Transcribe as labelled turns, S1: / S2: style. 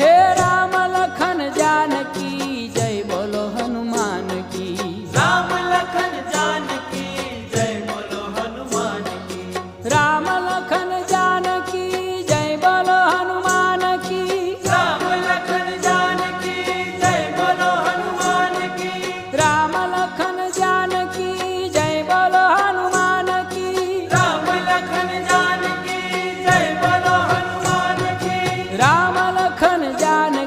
S1: हे राम लखन जानकी जय बोलो हनुमान की।
S2: राम लखन जानकी जय बोलो हनुमान की।
S1: राम लखन जानकी जय बोलो हनुमान की।
S2: राम लखन जानकी जय बोलो हनुमान की।
S1: राम लखन जानकी जय बोलो हनुमान की।
S2: राम लखन जानकी जय बोलो हनुमान की।
S1: राम लखन जान